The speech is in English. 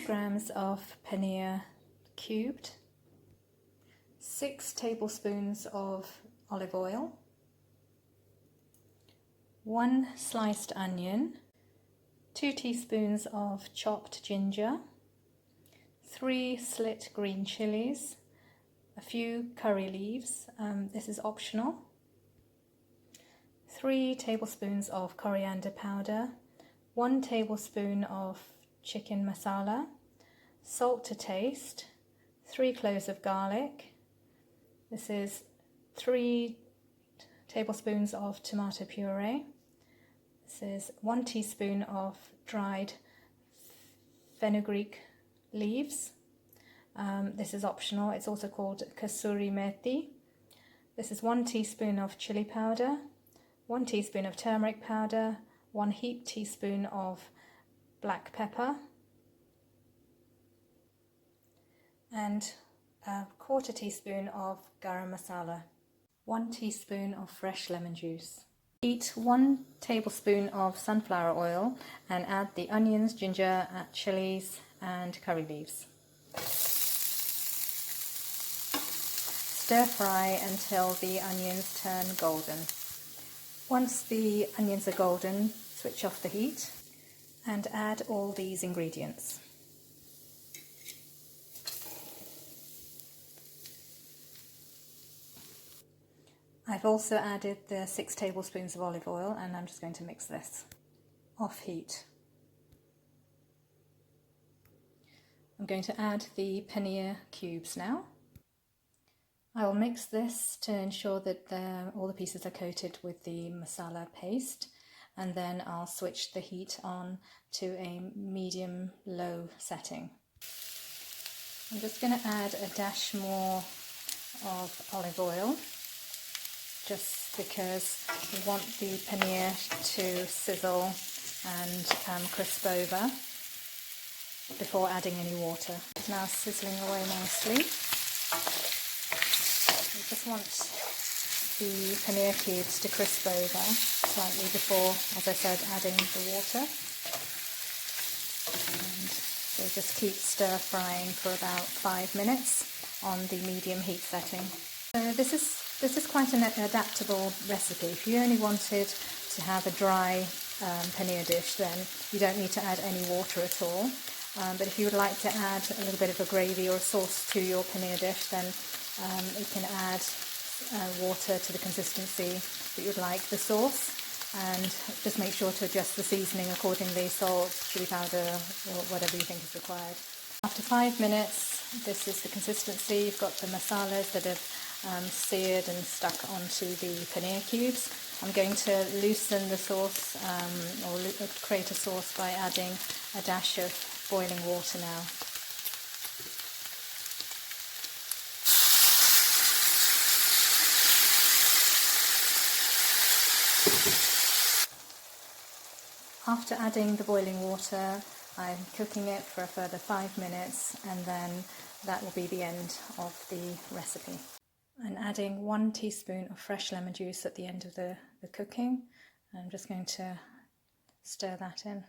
grams of paneer cubed, 6 tablespoons of olive oil, 1 sliced onion, 2 teaspoons of chopped ginger, 3 slit green chilies, a few curry leaves, this is optional, 3 tablespoons of coriander powder, 1 tablespoon of chicken masala, salt to taste, 3 cloves of garlic, this is 3 tablespoons of tomato puree, this is 1 teaspoon of dried fenugreek leaves, this is optional, it's also called kasuri methi. This is 1 teaspoon of chili powder, 1 teaspoon of turmeric powder, 1 heaped teaspoon of black pepper, and a 1/4 teaspoon of garam masala, 1 teaspoon of fresh lemon juice. Heat 1 tablespoon of sunflower oil and add the onions, ginger, chilies and curry leaves. Stir fry until the onions turn golden. Once the onions are golden, switch off the heat and add all these ingredients. I've also added the 6 tablespoons of olive oil and I'm just going to mix this. Off heat. I'm going to add the paneer cubes now. I will mix this to ensure that all the pieces are coated with the masala paste, and then I'll switch the heat on to a medium-low setting. I'm just going to add a dash more of olive oil, just because we want the paneer to sizzle and crisp over before adding any water. It's now sizzling away nicely. We just want the paneer cubes to crisp over slightly before, as I said, adding the water. And so just keep stir frying for about 5 minutes on the medium heat setting. So this is quite an adaptable recipe. If you only wanted to have a dry paneer dish, then you don't need to add any water at all. But if you would like to add a little bit of a gravy or a sauce to your paneer dish, then you can add water to the consistency that you'd like the sauce, and just make sure to adjust the seasoning accordingly, salt, chili powder, or whatever you think is required. After 5 minutes, this is the consistency. You've got the masalas that have seared and stuck onto the paneer cubes. I'm going to loosen the sauce or create a sauce by adding a dash of boiling water now. After adding the boiling water, I'm cooking it for a further 5 minutes, and then that will be the end of the recipe. I'm adding 1 teaspoon of fresh lemon juice at the end of the cooking. I'm just going to stir that in.